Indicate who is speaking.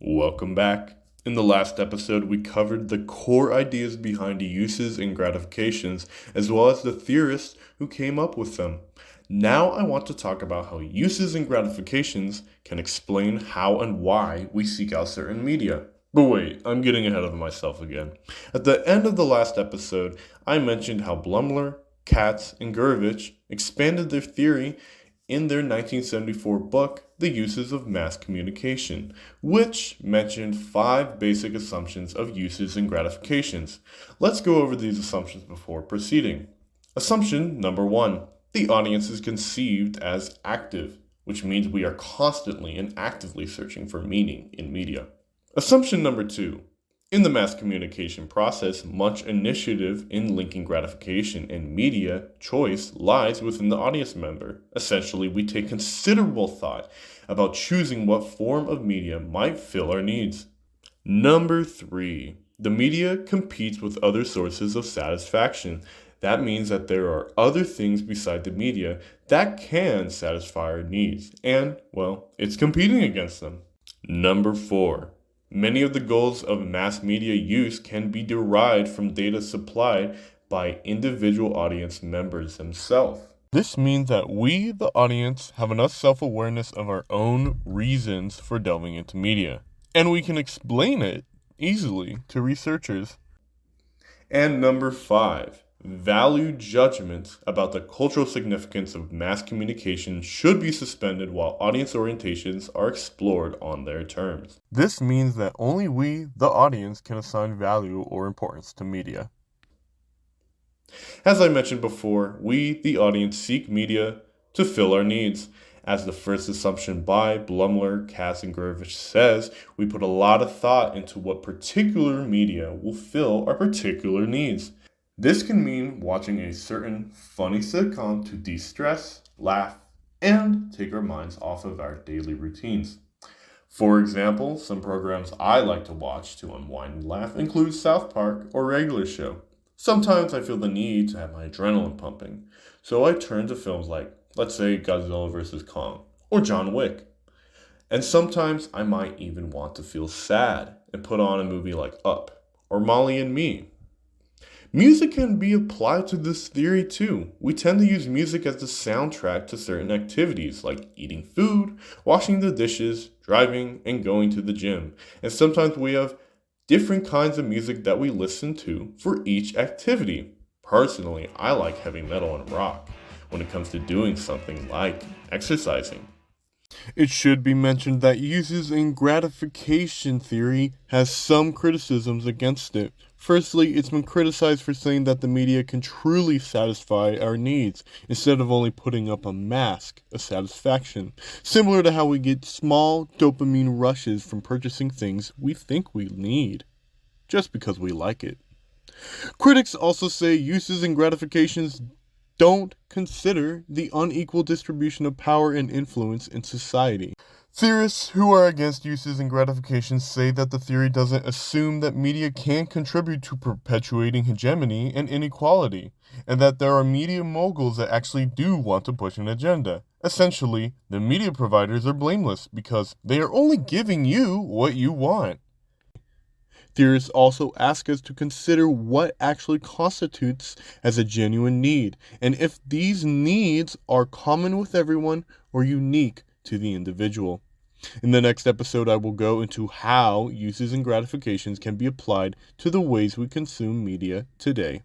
Speaker 1: Welcome back. In the last episode, we covered the core ideas behind uses and gratifications, as well as the theorists who came up with them. Now I want to talk about how uses and gratifications can explain how and why we seek out certain media. But wait, I'm getting ahead of myself again. At the end of the last episode, I mentioned how Blumler, Katz, and Gurevich expanded their theory in their 1974 book, The Uses of Mass Communication, which mentioned 5 basic assumptions of uses and gratifications. Let's go over these assumptions before proceeding. Assumption number 1. The audience is conceived as active, which means we are constantly and actively searching for meaning in media. Assumption number 2. In the mass communication process, much initiative in linking gratification and media choice lies within the audience member. Essentially, we take considerable thought about choosing what form of media might fill our needs. Number 3. The media competes with other sources of satisfaction. That means that there are other things beside the media that can satisfy our needs, and, well, it's competing against them. Number 4. Many of the goals of mass media use can be derived from data supplied by individual audience members themselves. This means that we, the audience, have enough self-awareness of our own reasons for delving into media, and we can explain it easily to researchers. And number 5. Value judgments about the cultural significance of mass communication should be suspended while audience orientations are explored on their terms. This means that only we, the audience, can assign value or importance to media. As I mentioned before, we, the audience, seek media to fill our needs. As the first assumption by Blumler, Katz, and Gurevich says, we put a lot of thought into what particular media will fill our particular needs. This can mean watching a certain funny sitcom to de-stress, laugh, and take our minds off of our daily routines. For example, some programs I like to watch to unwind and laugh include South Park or Regular Show. Sometimes I feel the need to have my adrenaline pumping, so I turn to films like, let's say, Godzilla vs. Kong or John Wick. And sometimes I might even want to feel sad and put on a movie like Up or Molly and Me. Music can be applied to this theory too. We tend to use music as the soundtrack to certain activities like eating food, washing the dishes, driving, and going to the gym. And sometimes we have different kinds of music that we listen to for each activity. Personally, I like heavy metal and rock when it comes to doing something like exercising. It should be mentioned that uses and gratification theory has some criticisms against it. Firstly, it's been criticized for saying that the media can truly satisfy our needs, instead of only putting up a mask of satisfaction, similar to how we get small dopamine rushes from purchasing things we think we need, just because we like it. Critics also say uses and gratifications don't consider the unequal distribution of power and influence in society. Theorists who are against uses and gratifications say that the theory doesn't assume that media can contribute to perpetuating hegemony and inequality, and that there are media moguls that actually do want to push an agenda. Essentially, the media providers are blameless because they are only giving you what you want. Theorists also ask us to consider what actually constitutes as a genuine need, and if these needs are common with everyone or unique to the individual. In the next episode, I will go into how uses and gratifications can be applied to the ways we consume media today.